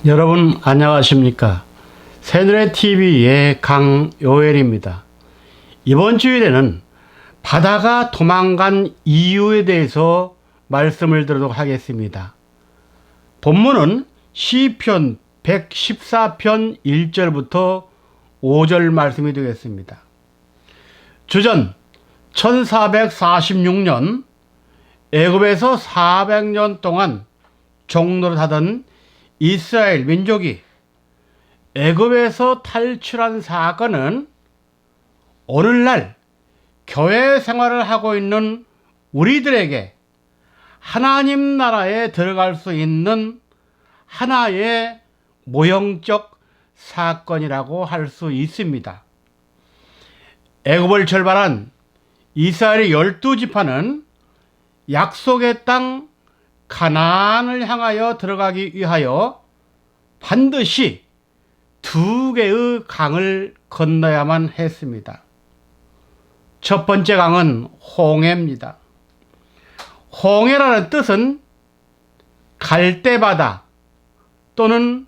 여러분 안녕하십니까? 새누리TV의 강요엘입니다. 이번 주일에는 바다가 도망간 이유에 대해서 말씀을 드리도록 하겠습니다. 본문은 시편 114편 1절부터 5절 말씀이 되겠습니다. 주전 1446년 애굽에서 400년 동안 종노릇하던 이스라엘 민족이 애굽에서 탈출한 사건은 오늘날 교회 생활을 하고 있는 우리들에게 하나님 나라에 들어갈 수 있는 하나의 모형적 사건이라고 할 수 있습니다. 애굽을 출발한 이스라엘의 12지파는 약속의 땅 가나안을 향하여 들어가기 위하여 반드시 두 개의 강을 건너야만 했습니다. 첫 번째 강은 홍해입니다. 홍해라는 뜻은 갈대바다 또는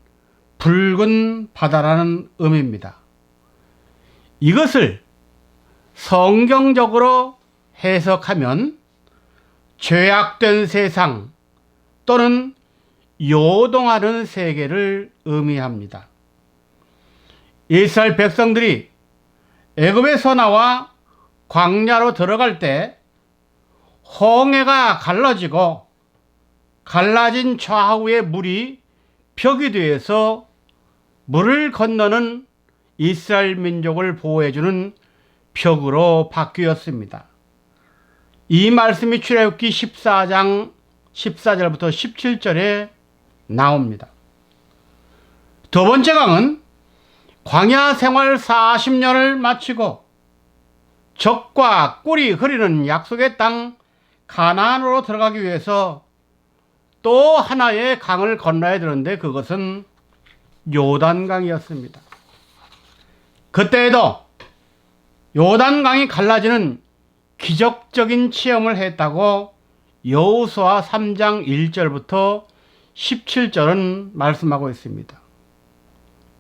붉은 바다라는 의미입니다. 이것을 성경적으로 해석하면 죄악된 세상 또는 요동하는 세계를 의미합니다. 이스라엘 백성들이 애굽에서 나와 광야로 들어갈 때 홍해가 갈라지고 갈라진 좌우의 물이 벽이 되어서 물을 건너는 이스라엘 민족을 보호해주는 벽으로 바뀌었습니다. 이 말씀이 출애굽기 14장 14절부터 17절에 나옵니다. 두 번째 강은 광야 생활 40년을 마치고 젖과 꿀이 흐르는 약속의 땅 가나안으로 들어가기 위해서 또 하나의 강을 건너야 되는데 그것은 요단강이었습니다. 그때에도 요단강이 갈라지는 기적적인 체험을 했다고 여호수아 3장 1절부터 17절은 말씀하고 있습니다.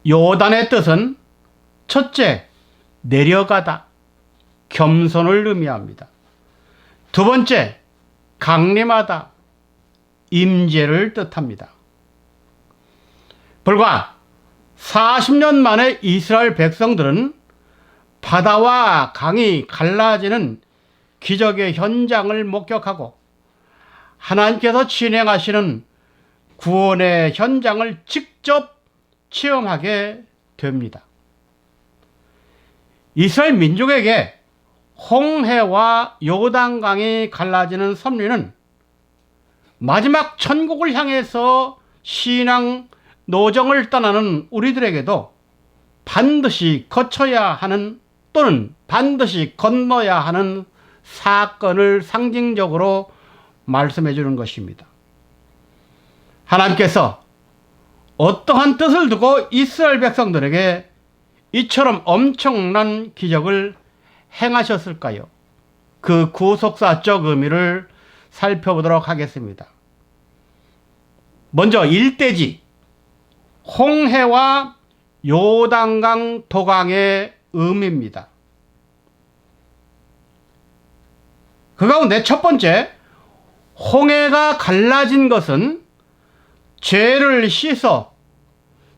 요단의 뜻은 첫째, 내려가다, 겸손을 의미합니다. 두 번째, 강림하다, 임재를 뜻합니다. 불과 40년 만에 이스라엘 백성들은 바다와 강이 갈라지는 기적의 현장을 목격하고 하나님께서 진행하시는 구원의 현장을 직접 체험하게 됩니다. 이스라엘 민족에게 홍해와 요단강이 갈라지는 섭리는 마지막 천국을 향해서 신앙 노정을 떠나는 우리들에게도 반드시 거쳐야 하는 또는 반드시 건너야 하는 사건을 상징적으로 말씀해 주는 것입니다. 하나님께서 어떠한 뜻을 두고 이스라엘 백성들에게 이처럼 엄청난 기적을 행하셨을까요? 그 구속사적 의미를 살펴보도록 하겠습니다. 먼저 일대지 홍해와 요단강 도강의 의미입니다. 그 가운데 첫 번째, 홍해가 갈라진 것은 죄를 씻어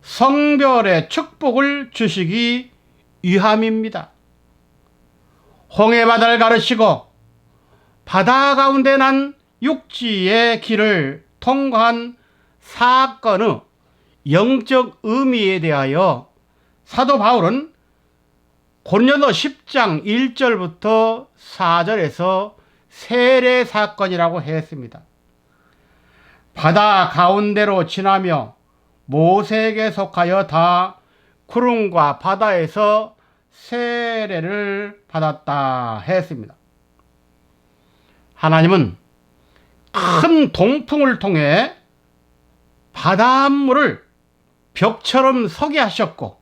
성별의 축복을 주시기 위함입니다. 홍해바다를 가르치고 바다 가운데 난 육지의 길을 통과한 사건의 영적 의미에 대하여 사도 바울은 고린도서 10장 1절부터 4절에서 세례 사건이라고 했습니다. 바다 가운데로 지나며 모세에게 속하여 다 구름과 바다에서 세례를 받았다 했습니다. 하나님은 큰 동풍을 통해 바닷물을 벽처럼 서게 하셨고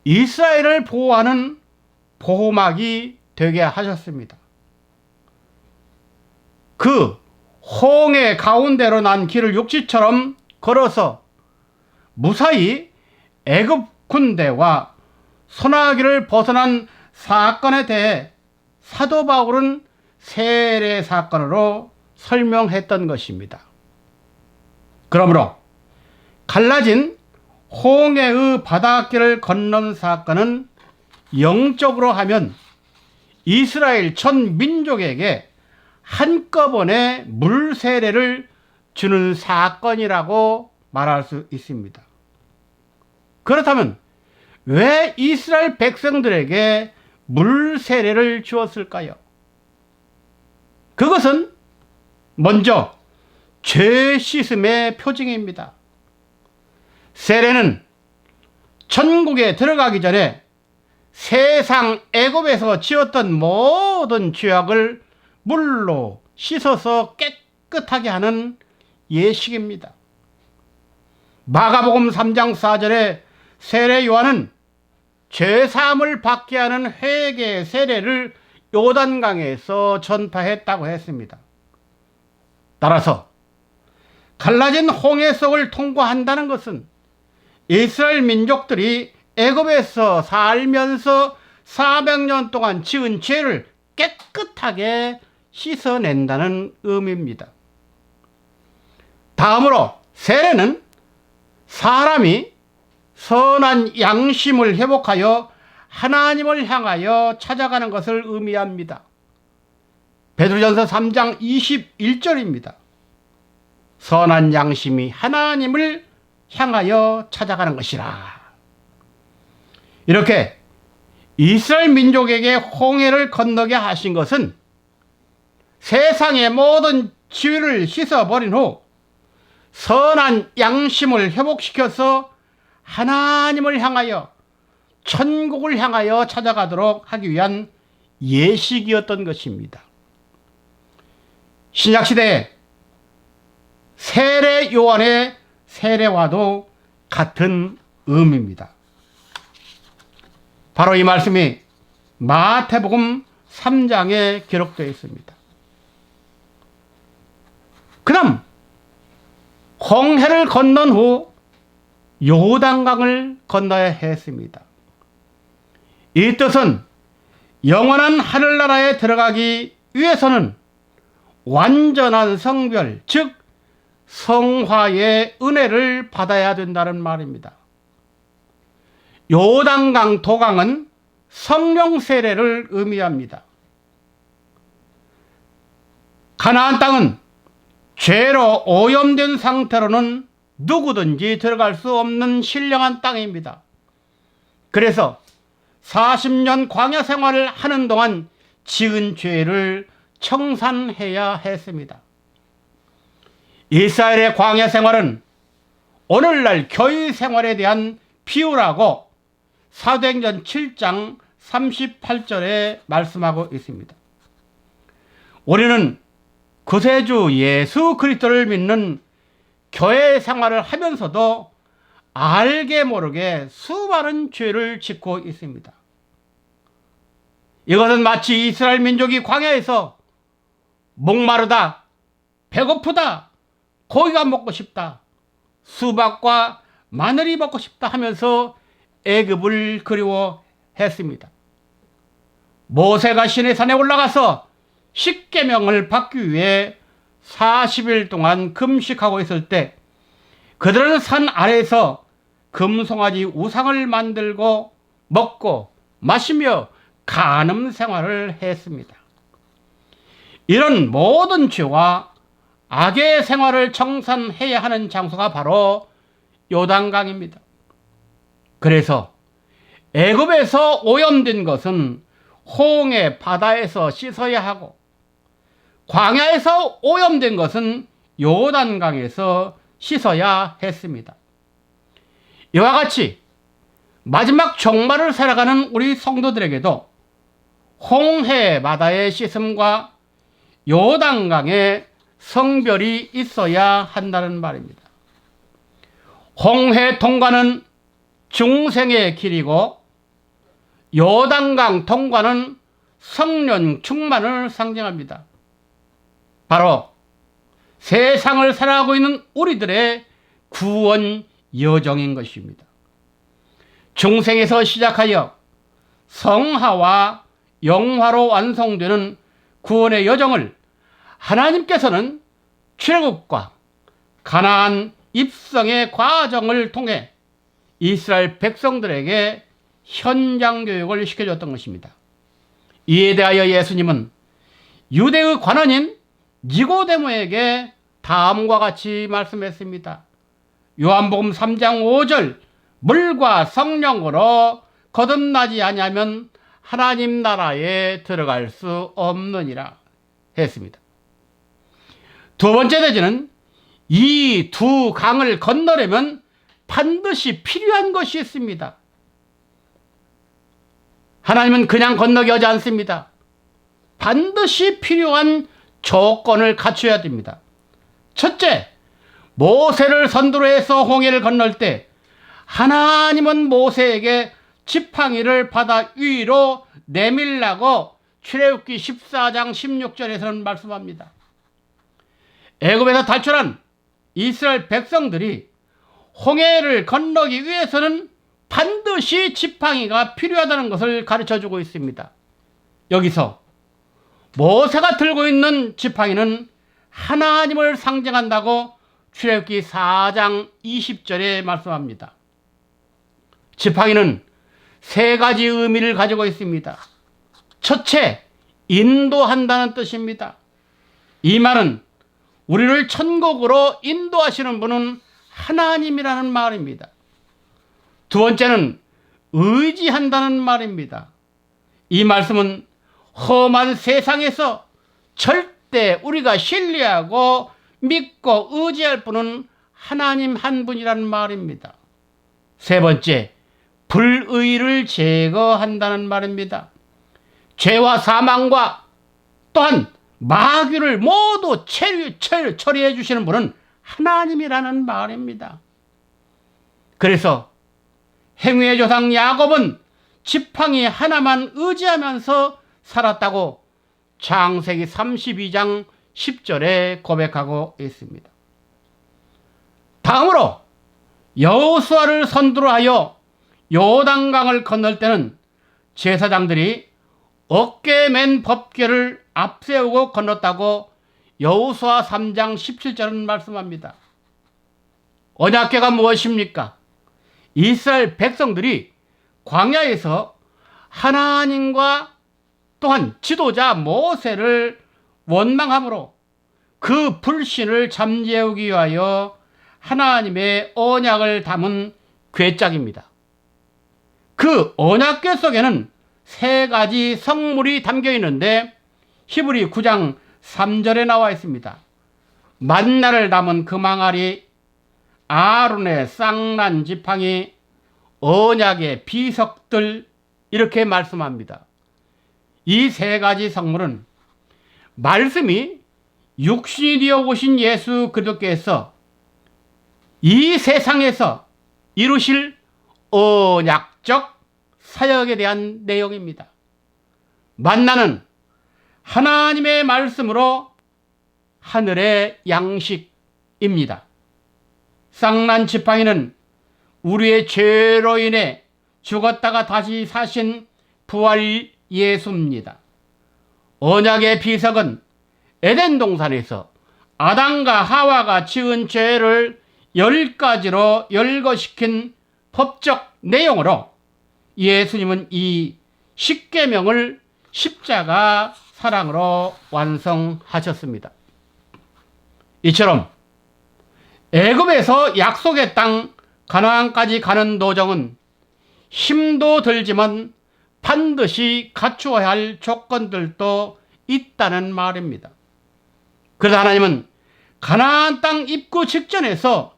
이스라엘을 보호하는 보호막이 되게 하셨습니다. 그 홍해 가운데로 난 길을 육지처럼 걸어서 무사히 애굽 군대와 소나기를 벗어난 사건에 대해 사도 바울은 세례 사건으로 설명했던 것입니다. 그러므로 갈라진 홍해의 바닷길을 건넌 사건은 영적으로 하면 이스라엘 전 민족에게 한꺼번에 물 세례를 주는 사건이라고 말할 수 있습니다. 그렇다면 왜 이스라엘 백성들에게 물 세례를 주었을까요? 그것은 먼저 죄 씻음의 표징입니다. 세례는 천국에 들어가기 전에 세상 애굽에서 지었던 모든 죄악을 물로 씻어서 깨끗하게 하는 예식입니다. 마가복음 3장 4절에 세례 요한은 죄사함을 받게 하는 회개 세례를 요단강에서 전파했다고 했습니다. 따라서 갈라진 홍해 속을 통과한다는 것은 이스라엘 민족들이 애굽에서 살면서 400년 동안 지은 죄를 깨끗하게 씻어낸다는 의미입니다. 다음으로 세례는 사람이 선한 양심을 회복하여 하나님을 향하여 찾아가는 것을 의미합니다. 베드로전서 3장 21절입니다. 선한 양심이 하나님을 향하여 찾아가는 것이라. 이렇게 이스라엘 민족에게 홍해를 건너게 하신 것은 세상의 모든 죄를 씻어버린 후 선한 양심을 회복시켜서 하나님을 향하여 천국을 향하여 찾아가도록 하기 위한 예식이었던 것입니다. 신약시대에 세례 요한의 세례와도 같은 의미입니다. 바로 이 말씀이 마태복음 3장에 기록되어 있습니다. 그 다음 홍해를 건넌 후 요단강을 건너야 했습니다. 이 뜻은 영원한 하늘나라에 들어가기 위해서는 완전한 성별, 즉 성화의 은혜를 받아야 된다는 말입니다. 요단강 도강은 성령 세례를 의미합니다. 가나안 땅은 죄로 오염된 상태로는 누구든지 들어갈 수 없는 신령한 땅입니다. 그래서 40년 광야 생활을 하는 동안 지은 죄를 청산해야 했습니다. 이스라엘의 광야 생활은 오늘날 교회 생활에 대한 비유라고 사도행전 7장 38절에 말씀하고 있습니다. 우리는 구세주 예수 그리스도를 믿는 교회 생활을 하면서도 알게 모르게 수많은 죄를 짓고 있습니다. 이것은 마치 이스라엘 민족이 광야에서 목마르다, 배고프다, 고기가 먹고 싶다, 수박과 마늘이 먹고 싶다 하면서 애굽을 그리워했습니다. 모세가 시내산에 올라가서 십계명을 받기 위해 40일 동안 금식하고 있을 때 그들은 산 아래에서 금송아지 우상을 만들고 먹고 마시며 간음 생활을 했습니다. 이런 모든 죄와 악의 생활을 청산해야 하는 장소가 바로 요단강입니다. 그래서 애굽에서 오염된 것은 홍해 바다에서 씻어야 하고 광야에서 오염된 것은 요단강에서 씻어야 했습니다. 이와 같이 마지막 종말을 살아가는 우리 성도들에게도 홍해 바다의 씻음과 요단강의 성별이 있어야 한다는 말입니다. 홍해 통과는 중생의 길이고 요단강 통과는 성령 충만을 상징합니다. 바로 세상을 살아가고 있는 우리들의 구원 여정인 것입니다. 중생에서 시작하여 성화와 영화로 완성되는 구원의 여정을 하나님께서는 출애굽과 가나안 입성의 과정을 통해 이스라엘 백성들에게 현장 교육을 시켜줬던 것입니다. 이에 대하여 예수님은 유대의 관원인 니고데모에게 다음과 같이 말씀했습니다. 요한복음 3장 5절 물과 성령으로 거듭나지 아니하면 하나님 나라에 들어갈 수 없느니라 했습니다. 두 번째 대지는 이 두 강을 건너려면 반드시 필요한 것이 있습니다. 하나님은 그냥 건너게 하지 않습니다. 반드시 필요한 조건을 갖춰야 됩니다. 첫째, 모세를 선두로 해서 홍해를 건널 때 하나님은 모세에게 지팡이를 바다 위로 내밀라고 출애굽기 14장 16절에서는 말씀합니다. 애굽에서 탈출한 이스라엘 백성들이 홍해를 건너기 위해서는 반드시 지팡이가 필요하다는 것을 가르쳐주고 있습니다. 여기서 모세가 들고 있는 지팡이는 하나님을 상징한다고 출애굽기 4장 20절에 말씀합니다. 지팡이는 세 가지 의미를 가지고 있습니다. 첫째, 인도한다는 뜻입니다. 이 말은 우리를 천국으로 인도하시는 분은 하나님이라는 말입니다. 두 번째는 의지한다는 말입니다. 이 말씀은 험한 세상에서 절대 우리가 신뢰하고 믿고 의지할 분은 하나님 한 분이라는 말입니다. 세 번째, 불의를 제거한다는 말입니다. 죄와 사망과 또한 마귀를 모두 처리해 주시는 분은 하나님이라는 말입니다. 그래서 행위의 조상 야곱은 지팡이 하나만 의지하면서 살았다고 창세기 32장 10절에 고백하고 있습니다. 다음으로 여호수아를 선두로 하여 요단강을 건널 때는 제사장들이 어깨에 맨 법궤를 앞세우고 건넜다고 여호수아 3장 17절은 말씀합니다. 언약궤가 무엇입니까? 이스라엘 백성들이 광야에서 하나님과 또한 지도자 모세를 원망함으로 그 불신을 잠재우기 위하여 하나님의 언약을 담은 궤짝입니다. 그 언약궤 속에는 세 가지 성물이 담겨 있는데 히브리 9장 3절에 나와 있습니다. 만나를 담은 금항아리, 아론의 쌍난 지팡이, 언약의 비석들, 이렇게 말씀합니다. 이 세 가지 성물은 말씀이 육신이 되어 오신 예수 그리스도께서 이 세상에서 이루실 언약적 사역에 대한 내용입니다. 만나는 하나님의 말씀으로 하늘의 양식입니다. 쌍난 지팡이는 우리의 죄로 인해 죽었다가 다시 사신 부활 예수입니다. 언약의 비석은 에덴 동산에서 아담과 하와가 지은 죄를 10가지로 열거시킨 법적 내용으로 예수님은 이 십계명을 십자가 사랑으로 완성하셨습니다. 이처럼 애굽에서 약속의 땅 가나안까지 가는 도정은 힘도 들지만 반드시 갖추어야 할 조건들도 있다는 말입니다. 그래서 하나님은 가나안 땅 입구 직전에서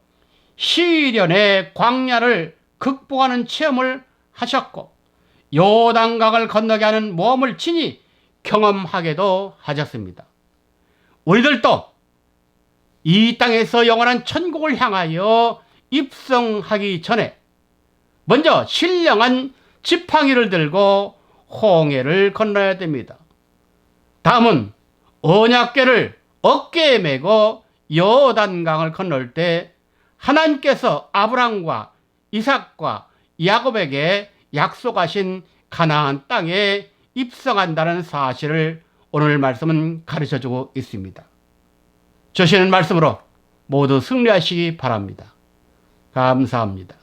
시련의 광야를 극복하는 체험을 하셨고 요단강을 건너게 하는 모험을 친히 경험하게도 하셨습니다. 우리들도 이 땅에서 영원한 천국을 향하여 입성하기 전에 먼저 신령한 지팡이를 들고 홍해를 건너야 됩니다. 다음은 언약궤를 어깨에 메고 요단강을 건널 때 하나님께서 아브라함과 이삭과 야곱에게 약속하신 가나안 땅에 입성한다는 사실을 오늘 말씀은 가르쳐주고 있습니다. 주시는 말씀으로 모두 승리하시기 바랍니다. 감사합니다.